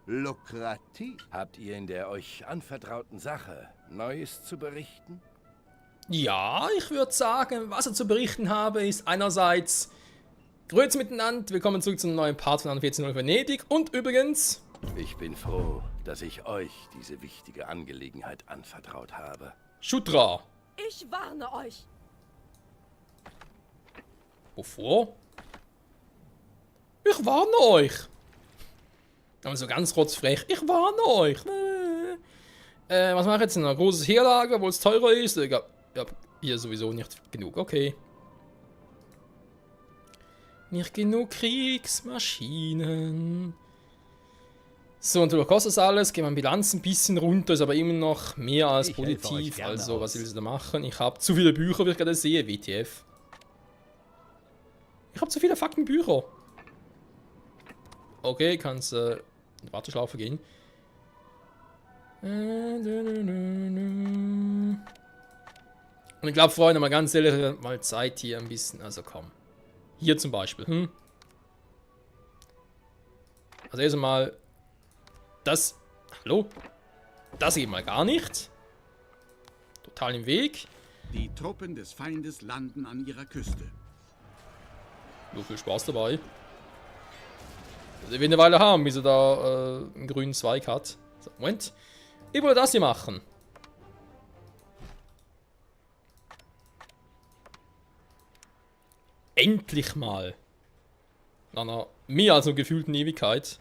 Lukrativ. Habt ihr in der euch anvertrauten Sache Neues zu berichten? Ja, ich würde sagen, was ich zu berichten habe, ist einerseits Grüezi miteinander, willkommen zurück zu einem neuen Part von 14.0 Venedig und übrigens... Ich bin froh, dass ich euch diese wichtige Angelegenheit anvertraut habe. Shutra. Ich warne euch. Wovor? Ich warne euch. Aber so ganz rotzfrech. Ich warne euch. Was mache ich jetzt? Ein großes Heerlager, wo es teurer ist? Ja, hier sowieso nicht genug. Okay. Nicht genug Kriegsmaschinen. So, und natürlich kostet das alles. Gehen wir Bilanz ein bisschen runter, ist aber immer noch mehr als positiv. Also, was will ich da machen? Ich habe zu viele Bücher, wie ich gerade sehe. WTF. Ich habe zu viele fucking Bücher. Okay, kannst in die Warteschlaufe gehen. Und ich glaube, Freunde, mal ganz ehrlich, mal Zeit hier ein bisschen. Also komm. Hier zum Beispiel. Also erst einmal das. Hallo? Das geht mal gar nicht. Total im Weg. Die Truppen des Feindes landen an ihrer Küste. So viel Spaß dabei. Also, wir werden eine Weile haben, bis er da einen grünen Zweig hat. So, Moment. Ich wollte das hier machen. Endlich mal. Nach einer mehr als nur gefühlten Ewigkeit.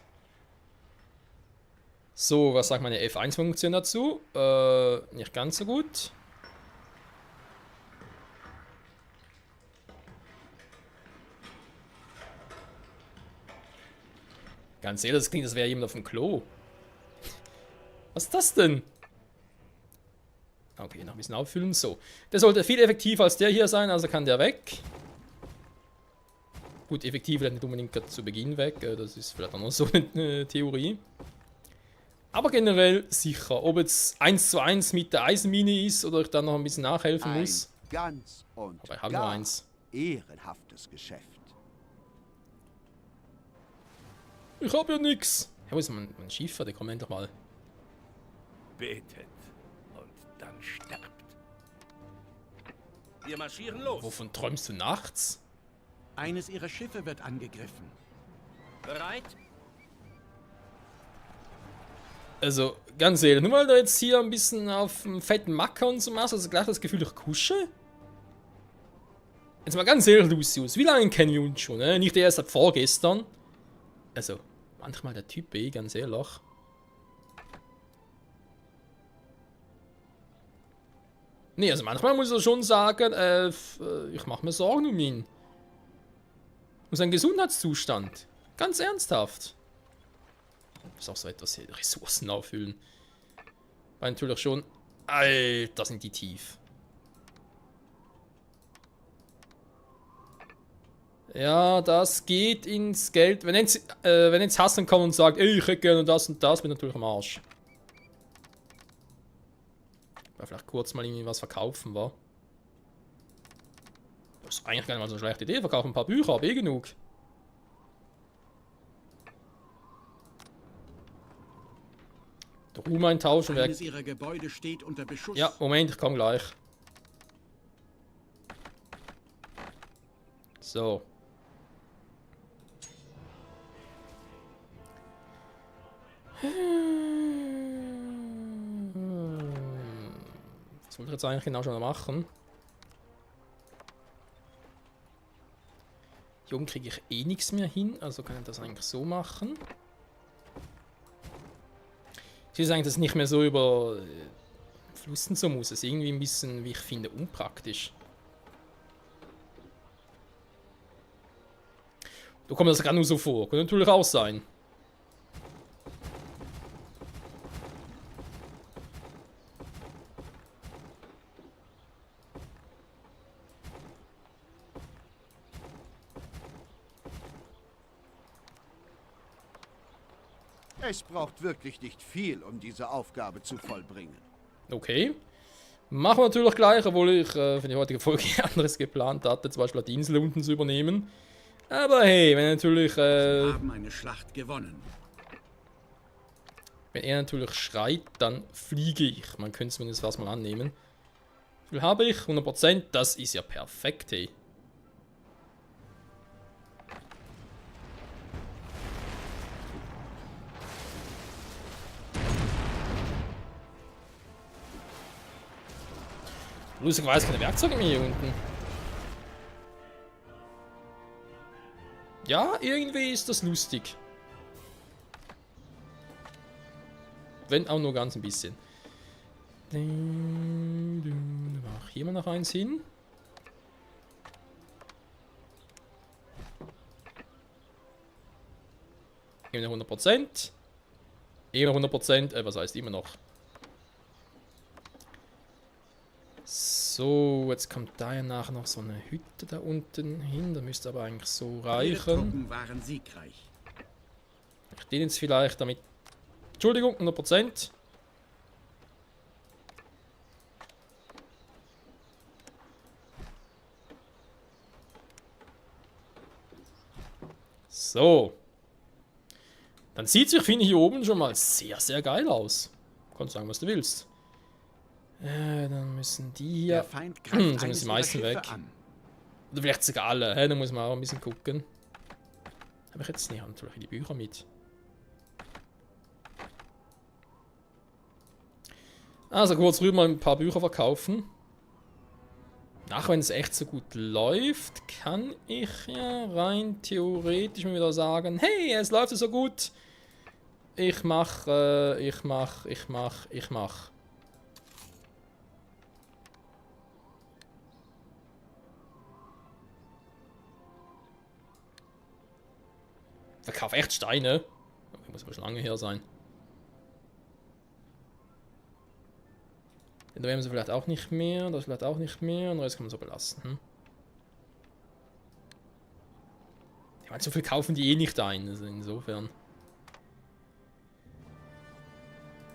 So, was sagt meine F1-Funktion dazu? Nicht ganz so gut. Ganz ehrlich, das klingt, als wäre jemand auf dem Klo. Was ist das denn? Okay, noch ein bisschen auffüllen. So. Der sollte viel effektiver als der hier sein, also kann der weg. Gut, effektiv nicht unbedingt zu Beginn weg. Das ist vielleicht auch noch so eine Theorie. Aber generell sicher. Ob jetzt 1:1 mit der Eisenmine ist oder ich dann noch ein bisschen nachhelfen muss. Ganz und Aber ich habe nur eins. ehrenhaftes Geschäft. Ich habe ja nix. Wo ist mein Schiffer? Der kommt endlich mal. Betet und dann sterbt. Wir marschieren los. Wovon träumst du nachts? Eines ihrer Schiffe wird angegriffen. Bereit? Also, ganz ehrlich, nur weil du jetzt hier ein bisschen auf dem fetten Macker und so machst, also gleich das Gefühl, ich kusche? Jetzt mal ganz ehrlich, Lucius, wie lange kennen wir uns schon, ne? Nicht erst seit vorgestern. Also, manchmal der Typ B, ganz ehrlich. Nee, also manchmal muss er schon sagen, ich mache mir Sorgen um ihn. Um seinen Gesundheitszustand. Ganz ernsthaft. Ist auch so etwas hier, Ressourcen auffüllen. Weil natürlich schon, Alter, sind die tief. Ja, das geht ins Geld. Wenn jetzt Hassan kommt und sagt, ey, ich hätte gerne das und das, bin ich natürlich am Arsch. Weil vielleicht kurz mal irgendwie was verkaufen war. Das ist eigentlich gar nicht mal so eine schlechte Idee. Verkaufen ein paar Bücher, aber eh genug. Der Ruhm eintauschen. Eines ihrer Gebäude steht unter Beschuss. Ja, Moment, ich komme gleich. So. Was wollte ich jetzt eigentlich genau schon machen? Hier oben kriege ich eh nichts mehr hin, also kann ich das eigentlich so machen. Ich will sagen, dass es nicht mehr so über Flussen so muss. Es ist irgendwie ein bisschen, wie ich finde, unpraktisch. Da kommt das gerade nur so vor. Könnte natürlich auch sein. Es braucht wirklich nicht viel, um diese Aufgabe zu vollbringen. Okay. Machen wir natürlich gleich, obwohl ich für die heutige Folge anderes geplant hatte, zum Beispiel die Insel unten zu übernehmen. Aber hey, wenn natürlich... Wir haben eine Schlacht gewonnen. Wenn er natürlich schreit, dann fliege ich. Man könnte zumindest was mal annehmen. Wie viel habe ich? 100%. Das ist ja perfekt, hey. Lustigerweise keine Werkzeuge mehr hier unten. Ja, irgendwie ist das lustig. Wenn auch nur ganz ein bisschen. Mach hier mal noch eins hin. Immer noch 100%. Immer 100%. Was heißt immer noch? So, jetzt kommt da ja nachher noch so eine Hütte da unten hin. Da müsste aber eigentlich so Ihre reichen. Truppen waren siegreich. Ich den jetzt vielleicht damit. Entschuldigung, 100%. So. Dann sieht sich, finde ich, hier oben schon mal sehr, sehr geil aus. Kannst sagen, was du willst. Dann müssen die Der hier. Feind Sind greift die eines ihrer meisten Schiffe weg? an. Oder vielleicht sogar alle. Da muss man auch ein bisschen gucken. Habe ich jetzt nicht. Haben natürlich die Bücher mit. Also kurz rüber mal ein paar Bücher verkaufen. Ach, wenn es echt so gut läuft, kann ich ja rein theoretisch mal wieder sagen, hey, es läuft so gut. Ich mach. Verkauf echt Steine. Okay, muss aber schon lange her sein. Da werden sie vielleicht auch nicht mehr, das vielleicht auch nicht mehr, und den Rest kann man so belassen. Hm? Ich meine, so viel kaufen die eh nicht ein, also insofern.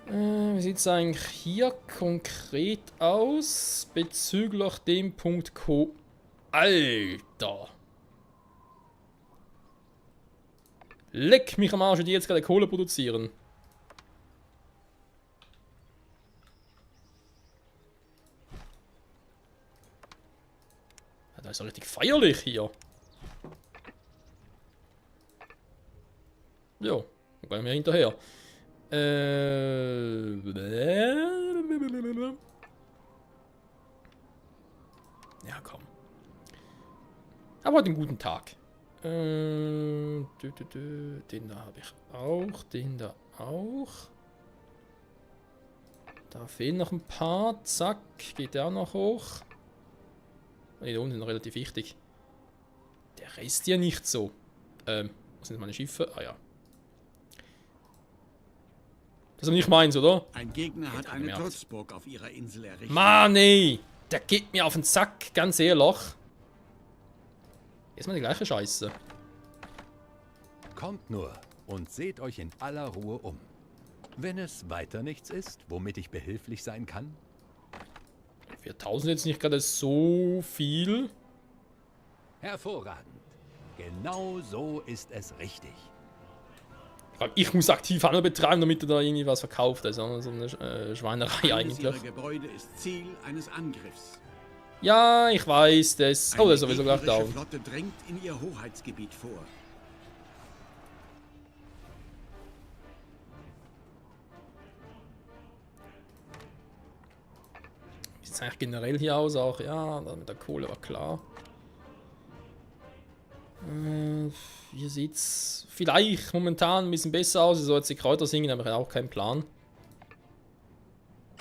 Wie sieht es eigentlich hier konkret aus bezüglich dem Punkt Co. Alter! Leck mich am Arsch, die jetzt gerade Kohle produzieren. Das ist ja richtig feierlich hier. Jo, dann gehen wir hinterher. Ja, komm. Aber heute einen guten Tag. Den da habe ich auch. Den da auch. Da fehlen noch ein paar. Zack, geht der auch noch hoch. Die da unten sind noch relativ wichtig. Der Rest ja nicht so. Was sind meine Schiffe? Ah ja. Das ist aber nicht meins, oder? Ein Gegner hat eine gemerkt. Trutzburg auf ihrer Insel errichtet. Mann, ey! Der geht mir auf den Sack, ganz ehrlich. Jetzt mal die gleiche Scheiße. Kommt nur und seht euch in aller Ruhe um. Wenn es weiter nichts ist, womit ich behilflich sein kann, 4000 jetzt nicht gerade so viel. hervorragend. Genau so ist es richtig. Ich muss aktiv Handel betreiben, damit er da irgendwie was verkauft. Das ist auch so eine Schweinerei Eines ihrer eigentlich. Gebäude ist Ziel eines Angriffs. Ja, ich weiß das. Oh, Eine das ist sowieso gleich gegnerische down. Flotte drängt in ihr Hoheitsgebiet vor. Wie sieht es eigentlich generell hier aus? Auch, ja, das mit der Kohle war klar. Hier sieht es vielleicht momentan ein bisschen besser aus. Ich soll jetzt die Kräuter singen, aber ich habe auch keinen Plan.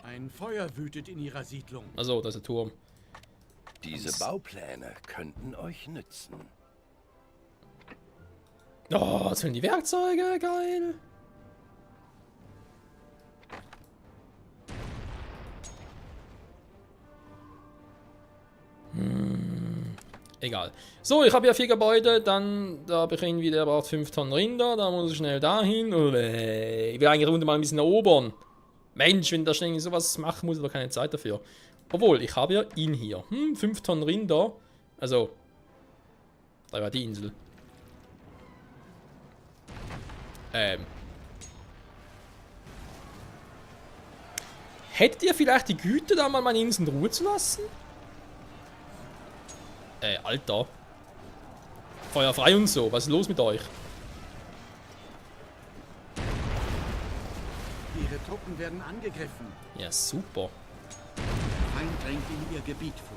Ein Feuer wütet in ihrer Siedlung. Also, das ist der Turm. Diese Baupläne könnten euch nützen. Oh, jetzt sind die Werkzeuge, geil. Egal. So, ich habe ja 4 Gebäude, dann da habe ich irgendwie, der braucht 5 Tonnen Rinder, da muss ich schnell dahin. Ich will eigentlich runter mal ein bisschen erobern. Mensch, wenn da schnell sowas machen muss, aber keine Zeit dafür. Obwohl, ich habe ja ihn hier. 5 Tonnen Rinder. Also, da war die Insel. Hättet ihr vielleicht die Güte, da mal meine Insel in Ruhe zu lassen? Alter. Feuer frei und so. Was ist los mit euch? Ihre Truppen werden angegriffen. Ja, super. Der Feind drängt in ihr Gebiet vor.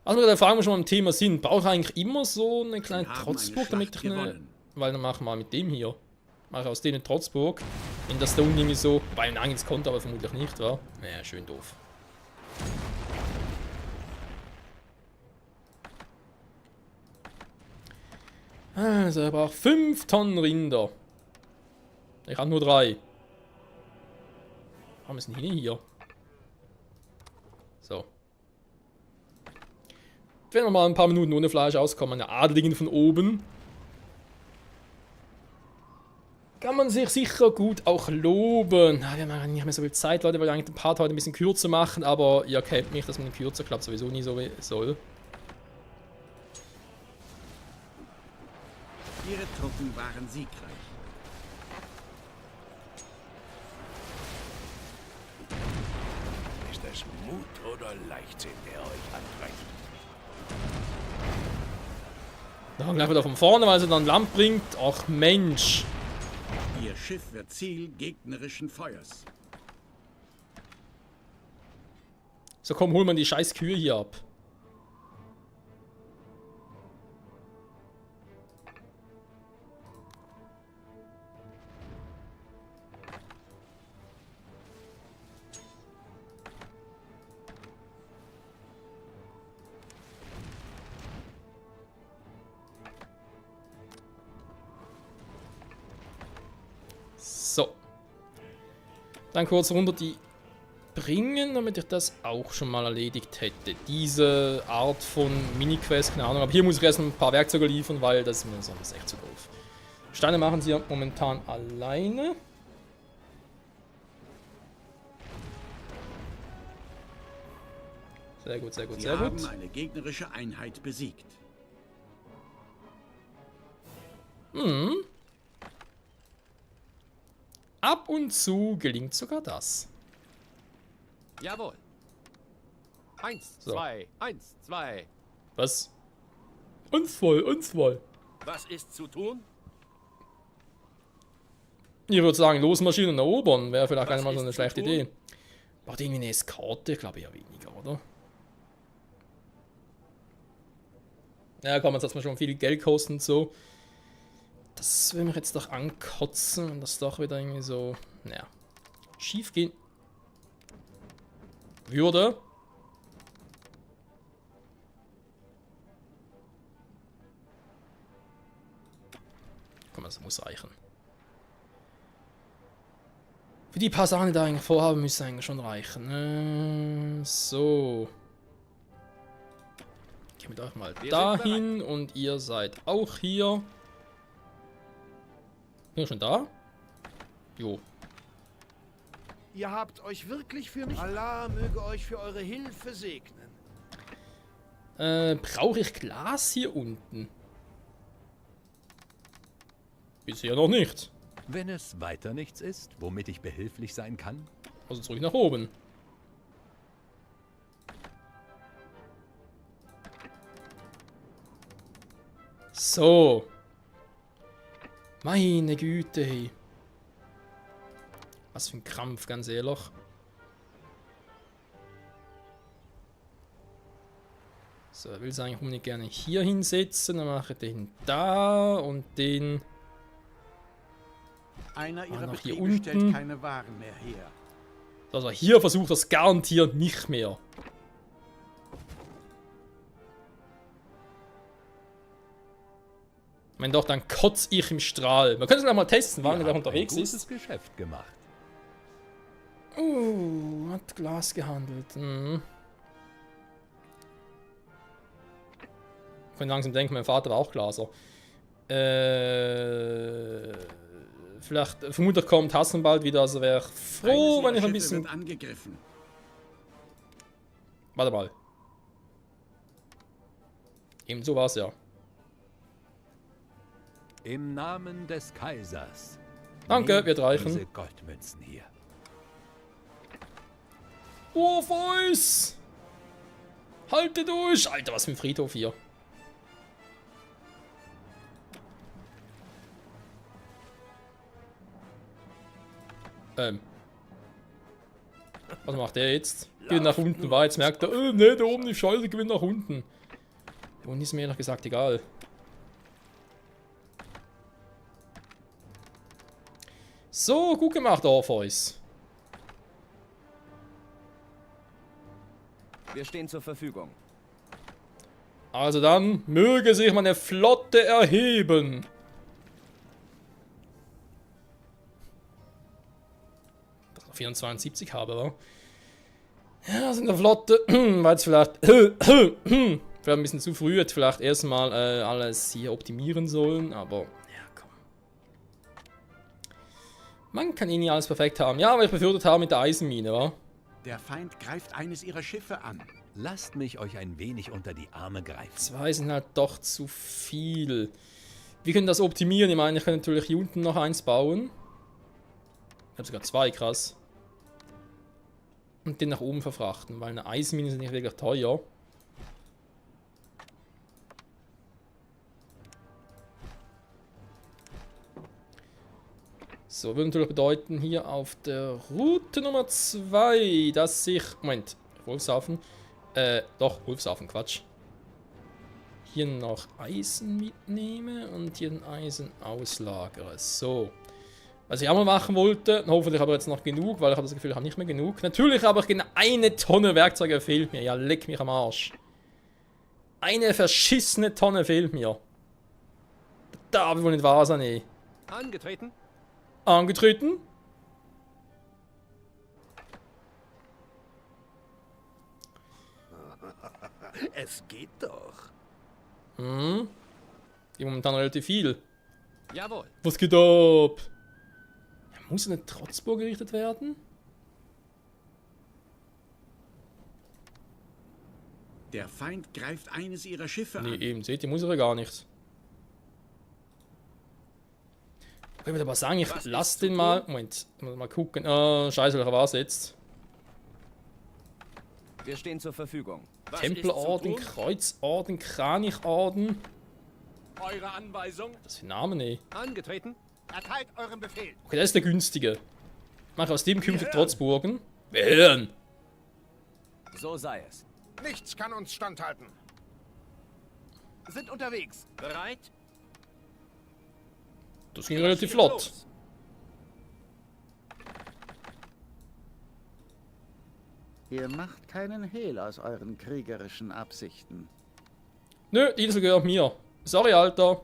Also mit der Frage, wir schon am Thema sind, brauche ich eigentlich immer so eine kleine haben Trotzburg, eine damit Schlacht ich eine... gewonnen. Weil dann machen wir mal mit dem hier. Mache aus denen Trotzburg. Wenn das da unten irgendwie so... Wobei ein ins Konto, aber vermutlich nicht, wa? Naja, schön doof. Also, er braucht 5 Tonnen Rinder. Ich habe nur 3. Warum ist denn hier? So. Wenn wir mal ein paar Minuten ohne Fleisch auskommen, eine Adeligen von oben. Kann man sich sicher gut auch loben. Na, wir haben ja nicht mehr so viel Zeit, Leute, weil wir eigentlich den Part heute ein bisschen kürzer machen, aber ihr kennt mich, dass man den kürzer klappt sowieso nie so wie soll. Ihre Truppen waren siegreich. Ist es Mut oder Leichtsinn, der euch antreibt? Da gleich wieder von vorne, weil sie dann Land bringt. Ach Mensch. Ihr Schiff wird Ziel gegnerischen Feuers. So komm, hol mal die scheiß Kühe hier ab. So. Dann kurz runter die bringen, damit ich das auch schon mal erledigt hätte. Diese Art von Mini-Quest, keine Ahnung. Aber hier muss ich erst ein paar Werkzeuge liefern, weil das ist mir sonst echt zu doof. Steine machen sie ja momentan alleine. Sehr gut, sehr gut, Sie sehr haben gut. eine gegnerische Einheit besiegt. Ab und zu gelingt sogar das. Jawohl. 1, So. 2, 1, 2. Was? Uns voll, uns voll. Was ist zu tun? Ich würde sagen, losmaschinen erobern. Wäre vielleicht Was gar nicht mal so ist eine zu schlechte tun? Idee. Braucht irgendwie eine Eskarte? Ich glaube eher weniger, oder? Ja, komm, jetzt hat es mir schon viel Geld kosten und so. Das will mich jetzt doch ankotzen, wenn das doch wieder irgendwie so, naja, schief gehen würde. Komm, das muss reichen. Für die paar Sachen, die da eigentlich vorhaben, müsste eigentlich schon reichen. So. Ich gehe mit euch mal Wir dahin und ihr seid auch hier. Bin ich schon da? Jo. Ihr habt euch wirklich für mich... Allah möge euch für eure Hilfe segnen. Brauche ich Glas hier unten? Bisher noch nicht. Wenn es weiter nichts ist, womit ich behilflich sein kann, Also zurück nach oben. So. Meine Güte, hey. Was für ein Krampf, ganz ehrlich. So, er will es eigentlich unbedingt gerne hier hinsetzen. Dann mache ich den da und den... Einer ihrer noch hier Betriebe stellt unten. keine Waren mehr her. Also hier versucht das garantiert nicht mehr. Wenn doch, dann kotze ich im Strahl. Wir können es gleich mal testen, wann er habt unterwegs ein gutes ist. Geschäft gemacht. Hat Glas gehandelt. Mhm. Ich kann langsam denken, mein Vater war auch Glaser. Vielleicht, vermutlich kommt Hassan bald wieder, also wäre ich froh, Eines wenn ich ihrer ein Schiffe bisschen... wird angegriffen. Warte mal. Eben so war es ja. Im Namen des Kaisers. Danke, Nehmt wird reichen. Diese Goldmünzen hier. Orpheus! Halte durch! Alter, was für ein Friedhof hier. Was macht der jetzt? Geht nach unten weiter. Jetzt merkt er, ne, da oben die Scheiße gewinnt nach unten. Da unten ist mir ehrlich gesagt egal. So, gut gemacht, Orpheus. Wir stehen zur Verfügung. Also dann möge sich meine Flotte erheben. Dass ich 472 habe, wa? Ja, sind der Flotte, weil es vielleicht, vielleicht ein bisschen zu früh, hätte vielleicht erstmal alles hier optimieren sollen, aber ja, komm. Man kann eh nie alles perfekt haben. Ja, weil ich befürchtet habe mit der Eisenmine, wa? Der Feind greift eines ihrer Schiffe an. Lasst mich euch ein wenig unter die Arme greifen. 2 sind halt doch zu viel. Wir können das optimieren. Ich meine, ich kann natürlich hier unten noch eins bauen. Ich habe sogar 2, krass. Und den nach oben verfrachten, weil eine Eisenmine ist nicht wirklich teuer. So, würde natürlich bedeuten, hier auf der Route Nummer 2, dass ich... Moment, Wolfshafen. Doch, Wolfshafen, Quatsch. Hier noch Eisen mitnehme und hier ein Eisen auslagere. So. Was ich auch mal machen wollte, hoffentlich habe ich jetzt noch genug, weil ich habe das Gefühl, ich habe nicht mehr genug. Natürlich habe ich genau 1 Tonne Werkzeuge fehlt mir. Ja, leck mich am Arsch. Eine verschissene Tonne fehlt mir. Da darf ich wohl nicht wahr sein, ey. Angetreten. Angetreten. Es geht doch. Hm. Die momentan relativ viel. Jawohl. Was geht ab? Ja, muss eine Trotzburg gerichtet werden? Der Feind greift eines ihrer Schiffe Nee, an. eben, seht ihr, muss er gar nicht. Ich würde aber sagen, ich lasse den mal. Moment, mal gucken. Scheiße, welcher war es jetzt? Wir stehen zur Verfügung. Tempelorden, Kreuzorden, Kranichorden. Eure Anweisung. Was für Namen, ey. Angetreten. Erteilt euren Befehl. Okay, das ist der günstige. Mache aus dem künftig Trotzburgen. Wir hören. So sei es. Nichts kann uns standhalten. Sind unterwegs. Bereit? Das ging relativ flott. Ihr macht keinen Hehl aus euren kriegerischen Absichten. Nö, die Insel gehört mir. Sorry, Alter.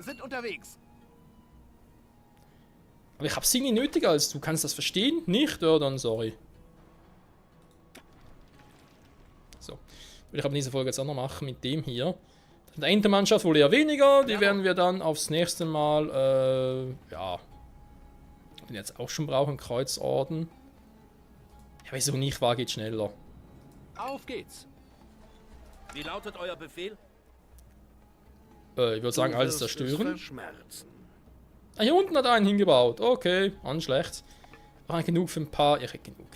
Sind unterwegs. Aber ich hab's irgendwie nötiger als du. Kannst das verstehen? Nicht? Ja, dann sorry. So. Will ich aber diese Folge jetzt auch noch machen mit dem hier. Der Entermannschaft wohl eher weniger. Die werden wir dann aufs nächste Mal, ja. Den jetzt auch schon brauchen. Kreuzorden. Ja, wieso nicht? War geht schneller. Auf geht's. Wie lautet euer Befehl? Ich würde sagen, alles Du wirst es zerstören. verschmerzen. Ah, hier unten hat er einen hingebaut. Okay, an schlecht. Aber genug für ein paar. Ich hätte genug.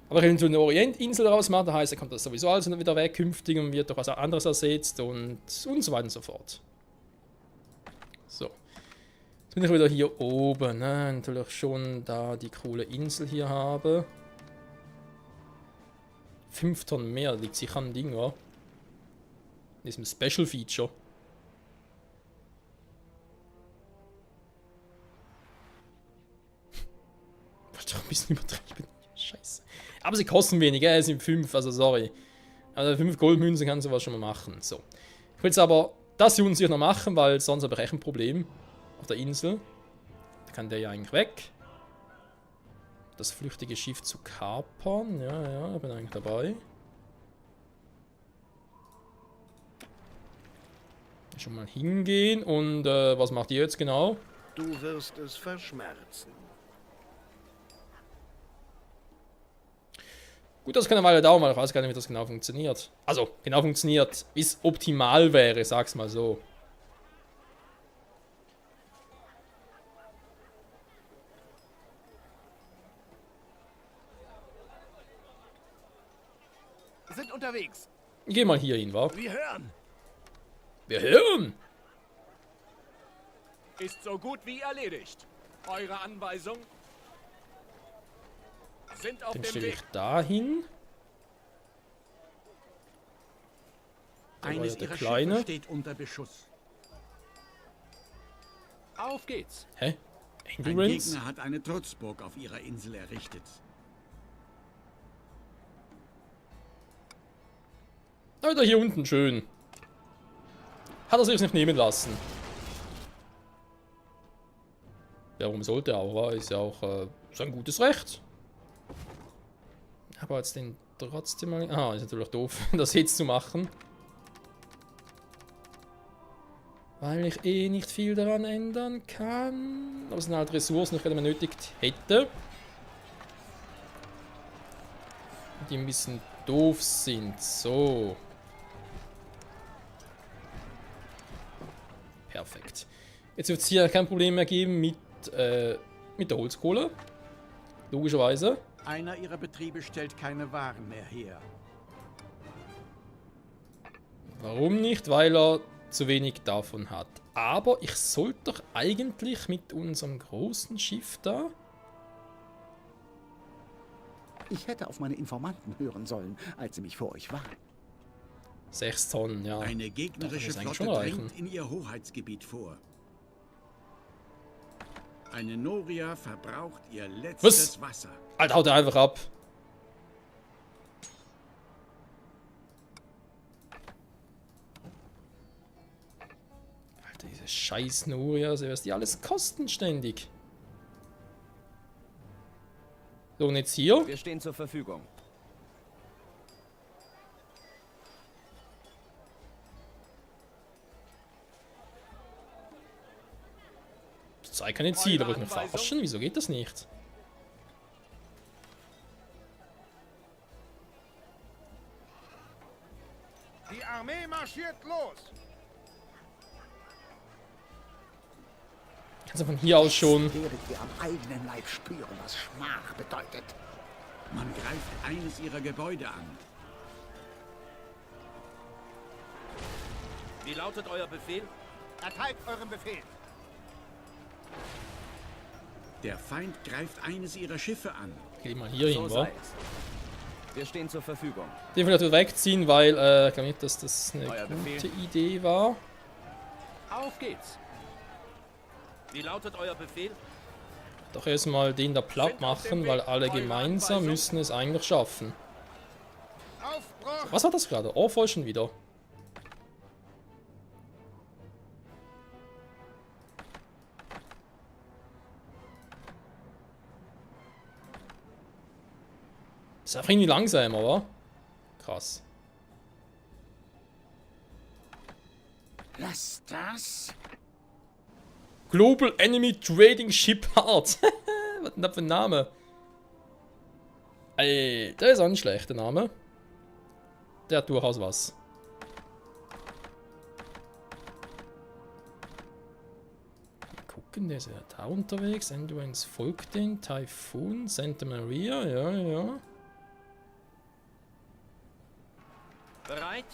Aber ich will so eine Orientinsel daraus machen. Das heißt, er kommt das sowieso alles wieder weg künftig und wird durch was anderes ersetzt und so weiter und so fort. So. Jetzt bin ich wieder hier oben. Ne? Natürlich schon da die coole Insel hier habe. 5 Tonnen mehr, liegt sicher am Ding, wa? In diesem Special Feature. War doch ein bisschen übertrieben. Scheiße. Aber sie kosten weniger, es sind 5, also sorry. Also 5 Goldmünzen kann sowas schon mal machen. So. Ich will jetzt aber das hier unten sicher noch machen, weil sonst habe ich echt ein Problem auf der Insel. Da kann der ja eigentlich weg. Das flüchtige Schiff zu kapern. Ja, ich bin eigentlich dabei. Schon mal hingehen und was macht ihr jetzt genau? Du wirst es verschmerzen. Gut, das kann eine Weile dauern, weil ich weiß gar nicht, wie das genau funktioniert. Also, genau funktioniert, wie es optimal wäre, sag's mal so. unterwegs. Geh mal hier hin, wa? Wir hören. Wir hören! Ist so gut wie erledigt. Eure Anweisung sind auf Den dem stelle ich Weg. dahin. Da war ja Eines der ihrer Kleine. Schiffe steht unter Beschuss. Auf geht's. Hä? Ein Endurance? Gegner hat eine Trutzburg auf ihrer Insel errichtet. Alter, hier unten schön. Hat er sich nicht nehmen lassen. Ja, warum sollte er auch, wa? Ist ja auch sein gutes Recht. Aber jetzt den trotzdem mal... Ah, ist natürlich doof, das jetzt zu machen. Weil ich eh nicht viel daran ändern kann. Aber es sind halt Ressourcen, die ich gerade benötigt hätte. Die ein bisschen doof sind. So. Perfekt. Jetzt wird es hier kein Problem mehr geben mit der Holzkohle. Logischerweise. Einer ihrer Betriebe stellt keine Waren mehr her. Warum nicht? Weil er zu wenig davon hat. Aber ich sollte doch eigentlich mit unserem großen Schiff da... Ich hätte auf meine Informanten hören sollen, als sie mich vor euch waren. 6 Tonnen, ja. Eine gegnerische das eigentlich Flotte schon reichen. dringt in ihr Hoheitsgebiet vor. Eine Noria verbraucht ihr letztes Wasser. Alter, haut er einfach ab. Alter, diese scheiß Nurias, was die alles kosten ständig. So, und jetzt hier. Wir stehen zur Verfügung. Zeig keine Ziele, aber ich mich verarschen. Wieso geht das nicht? Die Armee marschiert los. Kannst du von hier aus schon... Werdet ihr am eigenen Leib spüren, was Schmach bedeutet. Man greift eines ihrer Gebäude an. Wie lautet euer Befehl? Erteilt euren Befehl. Der Feind greift eines ihrer Schiffe an. Geh mal hier So hin, sei wa? es. Wir stehen zur Verfügung. Den will ich wegziehen, weil ich glaube nicht, dass das eine Euer Befehl. gute Idee war. Auf geht's. Wie lautet euer Befehl? Doch erstmal den da platt Sind auf dem machen, Weg. weil alle Eure gemeinsam Anweisung. müssen es eigentlich schaffen. Aufbruch. Was war das gerade? Oh, voll schon wieder. Ist einfach irgendwie langsamer, wa? Krass. Lass das. Global Enemy Trading Shipyard. Was ist denn das für ein Name? Ey, der ist auch nicht schlecht, der Name. Der hat durchaus was. Mal gucken, der ist ja da unterwegs. Endurance folgt den. Typhoon, Santa Maria, ja, ja. Bereit?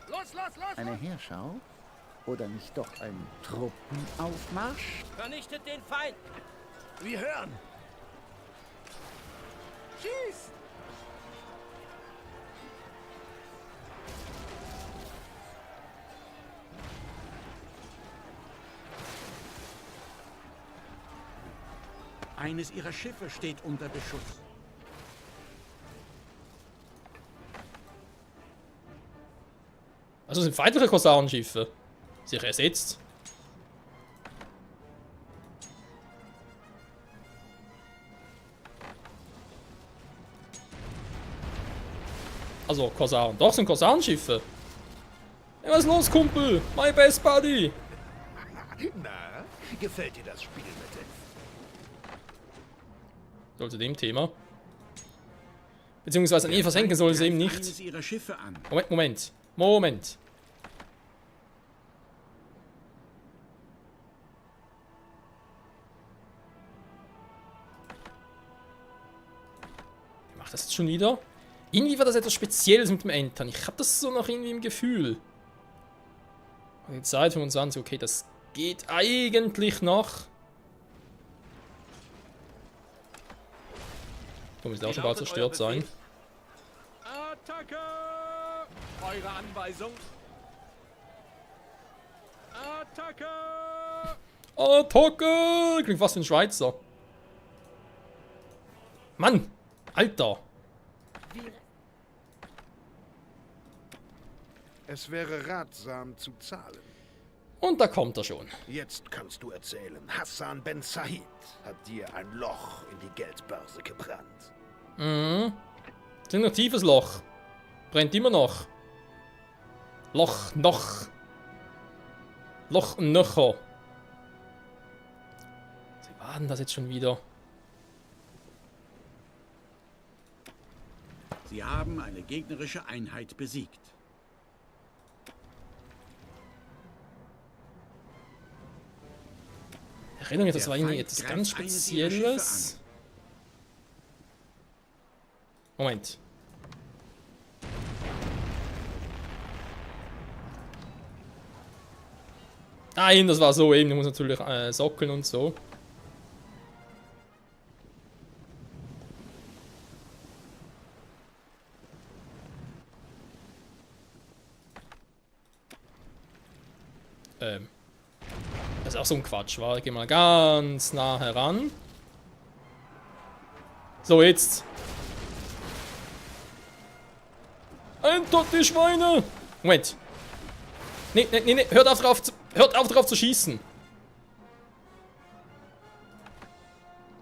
Los, los, los. Eine Heerschau? Oder nicht doch ein Truppenaufmarsch? Vernichtet den Feind. Wir hören. Schieß. Eines ihrer Schiffe steht unter Beschuss. Also sind feindliche Korsarenschiffe. Sich ersetzt. Also Korsaren. Doch, sind Korsarenschiffe. Hey, was ist los, Kumpel? My best buddy. Na, gefällt dir das Spielmittel? So, zu dem Thema. Beziehungsweise, nee, versenken soll es eben nicht. Eines ihrer Schiffe an. Moment. Macht das jetzt schon wieder? Irgendwie war das etwas Spezielles mit dem Entern. Ich habe das so noch irgendwie im Gefühl. Die Zeit 25, okay, das geht eigentlich noch. Du müsst auch schon bald zerstört sein. Attacke! Eure Anweisung. Attacke! Attacke! Klingt fast wie ein Schweizer. Mann! Alter! Es wäre ratsam zu zahlen. Und da kommt er schon. Jetzt kannst du erzählen, Hassan Ben Said hat dir ein Loch in die Geldbörse gebrannt. Mhm. Das ist ein tiefes Loch. Brennt immer noch. Loch noch. Loch nöcher. Sie warten das jetzt schon wieder. Sie haben eine gegnerische Einheit besiegt. Erinnerung jetzt, das Der war irgendwie Feind etwas greift ganz eines ihrer Schiffe Spezielles. Moment. Nein, das war so eben. Du musst natürlich sockeln und so. Das ist auch so ein Quatsch, war. Ich geh mal ganz nah heran. So, jetzt. Entert die Schweine! Moment. Nee. Hört auf drauf zu schießen.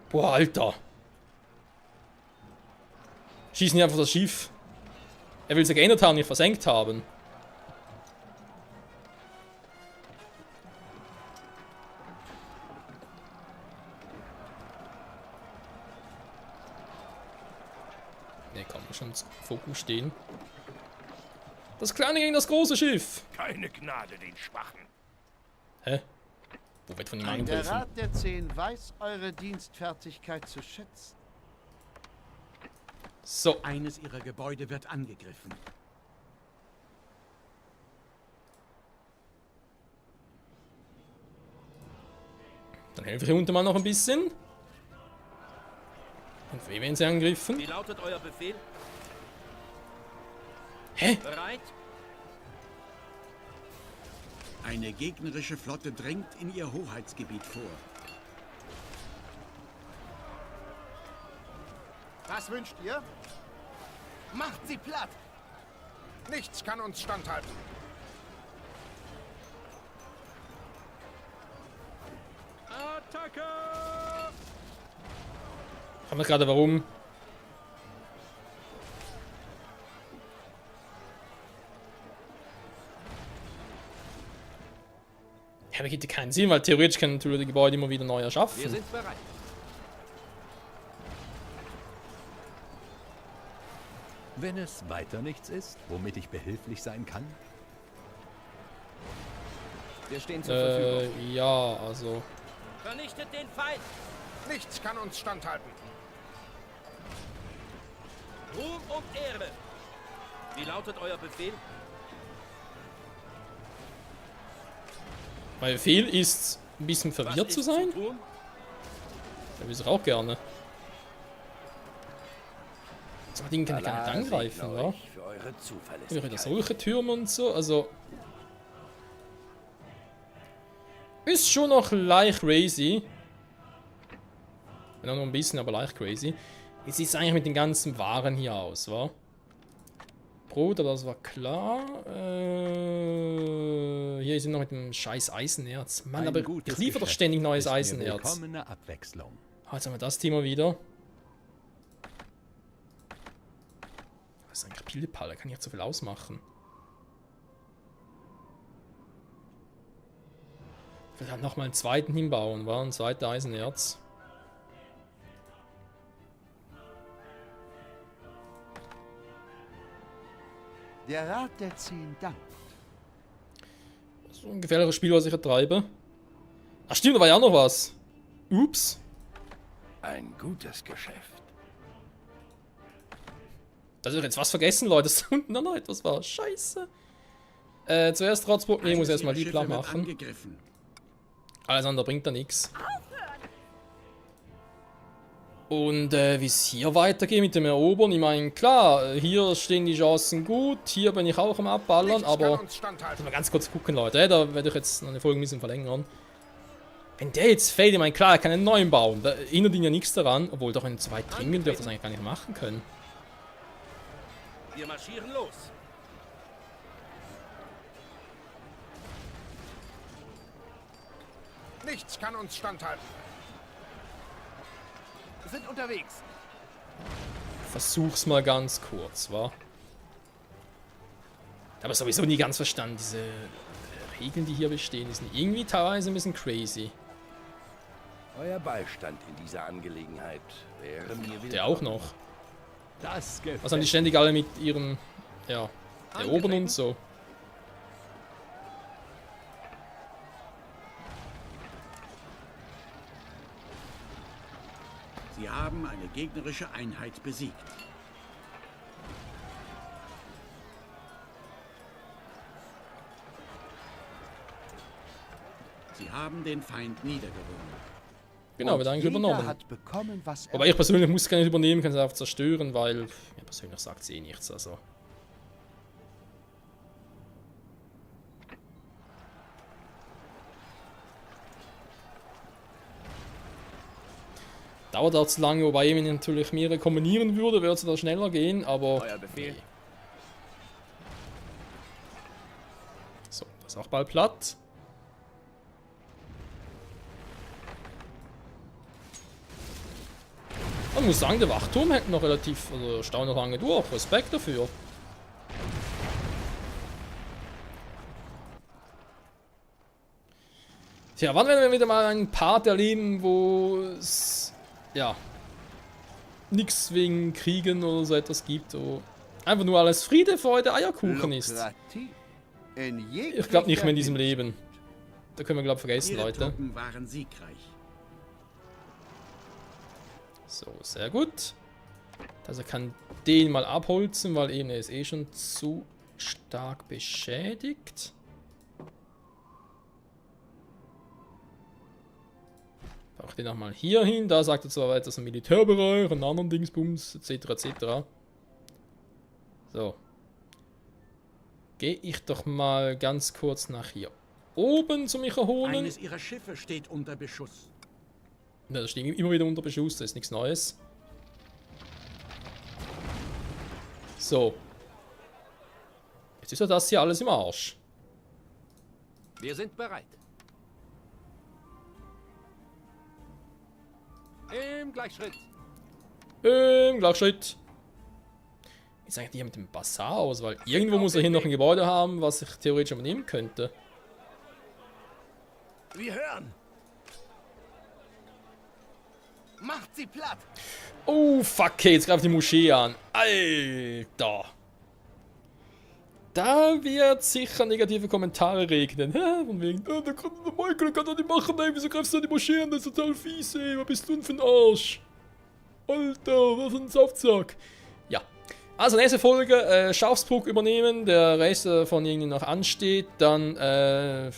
Boah, Alter. Schießen hier einfach das Schiff. Er will es ja geändert haben, nicht versenkt haben. Ne, komm, muss schon im Fokus stehen. Das kleine gegen das große Schiff. Keine Gnade den Schwachen. Hä? Wo wird von ihm Der angegriffen? Rat der 10 weiß eure Dienstfertigkeit zu schätzen. So. Eines ihrer Gebäude wird angegriffen. Dann helfe ich hier unten mal noch ein bisschen. Und für wen werden sie angegriffen? Wie lautet euer Befehl? Hä? Bereit? Eine gegnerische Flotte drängt in ihr Hoheitsgebiet vor. Was wünscht ihr? Macht sie platt! Nichts kann uns standhalten. Attacke! Ich frage mich gerade, warum. Ja, aber gibt keinen Sinn, weil theoretisch können natürlich die Gebäude immer wieder neu Wir erschaffen. sind bereit. Wenn es weiter nichts ist, womit ich behilflich sein kann, Wir stehen zur Verfügung. Ja, also. Vernichtet den Feind! Nichts kann uns standhalten. Ruhm und Ehre! Wie lautet euer Befehl? Mein Befehl ist, ein bisschen Was verwirrt ist zu sein. tun? Da will ich auch gerne. So ein Ding kann ich gar nicht Allah angreifen, segne oder? euch für eure Wäre da Zuverlässigkeit. solche Türme und so, also. Ist schon noch leicht crazy. Wenn auch noch ein bisschen, aber leicht crazy. Wie sieht es eigentlich mit den ganzen Waren hier aus, wa? Brot, aber das war klar. Hier sind noch mit dem scheiß Eisenerz. Mann, ein aber gutes ich liefere doch Geschäft ständig neues ist mir Eisenerz. willkommene Abwechslung. Ah, jetzt haben wir das Thema wieder. Was ist eigentlich Pillepalle? Kann ich jetzt so viel ausmachen? Ich will halt nochmal einen zweiten hinbauen, war ein zweiter Eisenerz. Der Rat der 10 dankt. So ein gefährliches Spiel, was ich hier treibe. Ach stimmt, da war ja auch noch was. Ups. Ein gutes Geschäft. Da ist jetzt was vergessen, Leute, dass da unten noch etwas war. Scheiße. Zuerst Trotzburg, nee, ich muss erstmal die Schiffe platt wird machen. angegriffen. Alles andere bringt da nichts. Und wie es hier weitergeht mit dem Erobern, ich meine, klar, hier stehen die Chancen gut, hier bin ich auch am Abballern, aber... Mal ganz kurz gucken, Leute, da werde ich jetzt noch eine Folge ein bisschen verlängern. Wenn der jetzt fällt, ich meine, klar, er kann einen neuen bauen, da erinnert ihn ja nichts daran, obwohl doch wenn er zu weit dringen dürfte, das eigentlich gar nicht machen können. Wir marschieren los. Nichts kann uns standhalten. Wir sind unterwegs. Versuch's mal ganz kurz, wa? Aber sowieso nie ganz verstanden, diese Regeln, die hier bestehen, die sind irgendwie teilweise ein bisschen crazy. Euer Beistand in dieser Angelegenheit wäre mir willkommen. Der auch noch. Das gefällt Was haben die ständig alle mit ihrem, ja, erobern und so. Sie haben eine gegnerische Einheit besiegt. Sie haben den Feind niedergerungen. Genau, wird eigentlich übernommen. Hat bekommen, was Aber ich persönlich muss es gar nicht übernehmen, kann es einfach zerstören, weil mir persönlich sagt es eh nichts, also. Dauert auch zu lange, wobei wenn ich natürlich mehrere kombinieren würde, würde es da schneller gehen, aber... Euer Befehl. Nee. So, das ist auch bald platt. Man muss sagen, der Wachturm hält noch relativ, also erstaunlich lange durch. Respekt dafür. Tja, wann werden wir wieder mal einen Part erleben, wo es, ja, nichts wegen Kriegen oder so etwas gibt, wo einfach nur alles Friede, Freude, Eierkuchen ist. Ich glaube nicht mehr in diesem Leben. Da können wir, glaube ich, vergessen, Ihre Leute. Truppen waren siegreich. So, sehr gut. Also kann den mal abholzen, weil eben er ist eh schon zu stark beschädigt. Auch den nochmal hier hin. Da sagt er zwar weiter so Militärbereich, einen anderen Dingsbums, etc. etc. So. Gehe ich doch mal ganz kurz nach hier oben zu mich erholen. Eines ihrer Schiffe steht unter Beschuss. Ja, das steht immer wieder unter Beschuss, das ist nichts Neues. So. Jetzt ist ja das hier alles im Arsch. Wir sind bereit. Im Gleichschritt. Gleichschritt. Wie sieht eigentlich hier mit dem Bazar aus? Weil irgendwo muss er hier noch ein Gebäude haben, was ich theoretisch übernehmen könnte. Wir hören. Macht sie platt. Oh, fuck, okay, jetzt greift die Moschee an. Alter. Da wird sicher negative Kommentare regnen. Von wegen, der Michael kann doch nicht machen, ey, wieso greifst du an die Moschee an? Das ist total fies, ey, was bist du denn für ein Arsch? Alter, was für ein Saftsack. Ja, also nächste Folge, Schafsbruck übernehmen, der Rest von irgendwie noch ansteht, dann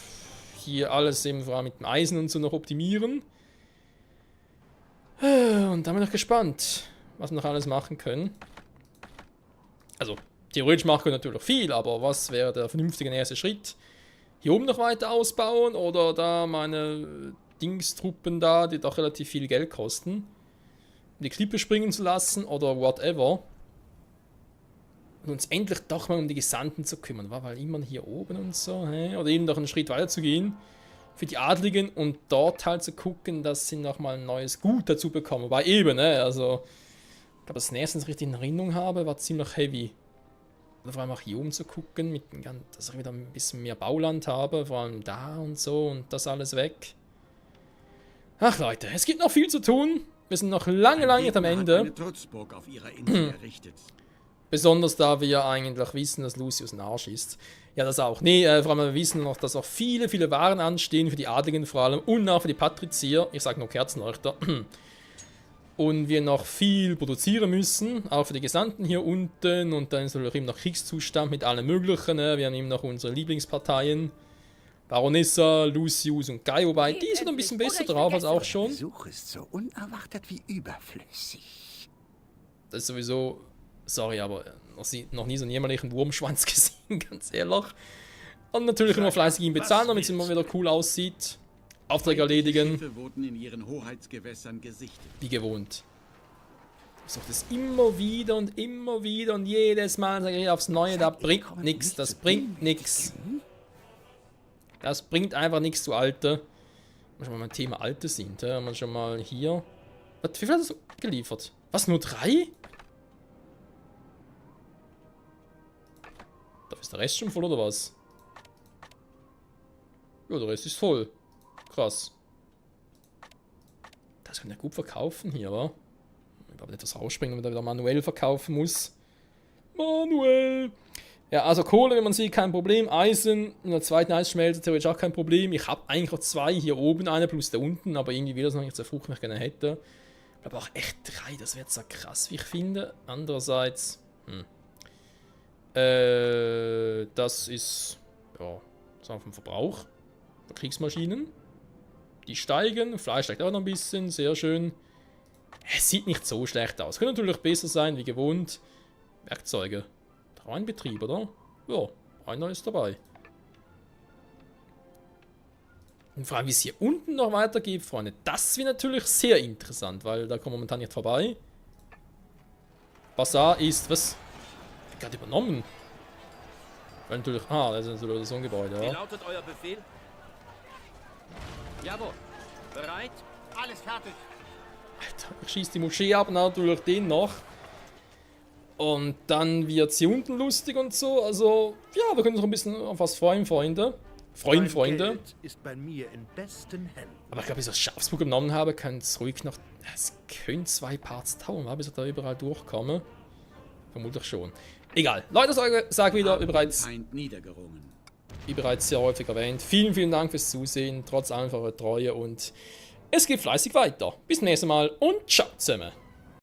hier alles eben vor allem mit dem Eisen und so noch optimieren. Und da bin ich noch gespannt, was wir noch alles machen können. Also, theoretisch machen wir natürlich viel, aber was wäre der vernünftige nächste Schritt? Hier oben noch weiter ausbauen oder da meine Dingstruppen da, die doch relativ viel Geld kosten, die Klippe springen zu lassen oder whatever. Und uns endlich doch mal um die Gesandten zu kümmern, weil immer hier oben und so, oder eben noch einen Schritt weiter zu gehen für die Adligen und dort halt zu gucken, dass sie nochmal ein neues Gut dazu bekommen. Wobei eben, also ich glaube, das nächste, was ich richtig in Erinnerung habe, war ziemlich heavy. Oder vor allem auch hier oben zu gucken, dass ich wieder ein bisschen mehr Bauland habe, vor allem da und so und das alles weg. Ach Leute, es gibt noch viel zu tun. Wir sind noch lange nicht am Ende. Eine Trutzburg auf ihrer Insel errichtet. Besonders da wir eigentlich wissen, dass Lucius ein Arsch ist. Ja, das auch. Nee, vor allem wir wissen noch, dass auch viele Waren anstehen, für die Adligen vor allem und auch für die Patrizier. Ich sage nur Kerzenleuchter. und wir noch viel produzieren müssen, auch für die Gesandten hier unten. Und dann ist natürlich immer noch Kriegszustand mit allen möglichen. Ne? Wir haben eben noch unsere Lieblingsparteien. Baronessa, Lucius und Guy, wobei die sind ein bisschen besser drauf als auch schon. Besuch ist so unerwartet wie überflüssig. Das ist sowieso, sorry, aber noch nie so einen jämmerlichen Wurmschwanz gesehen, ganz ehrlich. Und natürlich immer fleißig ihn bezahlen, damit es immer wieder cool aussieht. Aufträge erledigen. Schiffe wurden in ihren Hoheitsgewässern gesichtet. Wie gewohnt. Ich sag das immer wieder und jedes Mal sage ich aufs Neue, da bringt nichts, das bringt nichts. Das bringt einfach nichts, du Alte. Wenn wir schon mal beim Thema Alte sind, haben wir schon mal hier. Was, wie viel hat das geliefert? Was, nur 3? Da ist der Rest schon voll, oder was? Ja, der Rest ist voll. Krass. Das kann ja gut verkaufen hier, wa? Ich glaube nicht, das rausspringen, wenn man da wieder manuell verkaufen muss. Manuell! Ja, also Kohle, wenn man sieht, kein Problem. Eisen, in der zweiten Eisschmelze theoretisch auch kein Problem. Ich habe eigentlich auch 2 hier oben, eine plus der unten, aber irgendwie will das noch nicht so frucht, wie ich gerne hätte. Ich glaube auch echt 3, das wäre so krass, wie ich finde. Andererseits, das ist, ja, sagen wir vom Verbrauch der Kriegsmaschinen. Die steigen, Fleisch steigt auch noch ein bisschen, sehr schön. Es sieht nicht so schlecht aus. Könnte natürlich besser sein, wie gewohnt. Werkzeuge. Reinbetrieb, oder? Ja, einer ist dabei. Und vor allem, wie es hier unten noch weitergeht, Freunde, das wäre natürlich sehr interessant, weil da kommen wir momentan nicht vorbei. Bazar ist, was? Gerade übernommen. Weil natürlich, das ist natürlich so ein Gebäude, Wie ja. lautet euer Befehl? Jawohl. Bereit? Alles fertig. Alter, ich schieße die Moschee ab, natürlich den noch. Und dann wird es hier unten lustig und so. Also, ja, wir können uns noch ein bisschen auf was freuen, Freunde. Mein Freunde. Geld ist bei mir in besten Händen. Aber ich glaube, bis ich das Schafsburg genommen habe, kann es ruhig noch. Es können 2 Parts dauern, bis ich da überall durchkomme. Vermutlich schon. Egal. Leute, sag wieder, wie bereits sehr häufig erwähnt. Vielen, vielen Dank fürs Zusehen, trotz allem für eure Treue und es geht fleißig weiter. Bis zum nächsten Mal und ciao zusammen.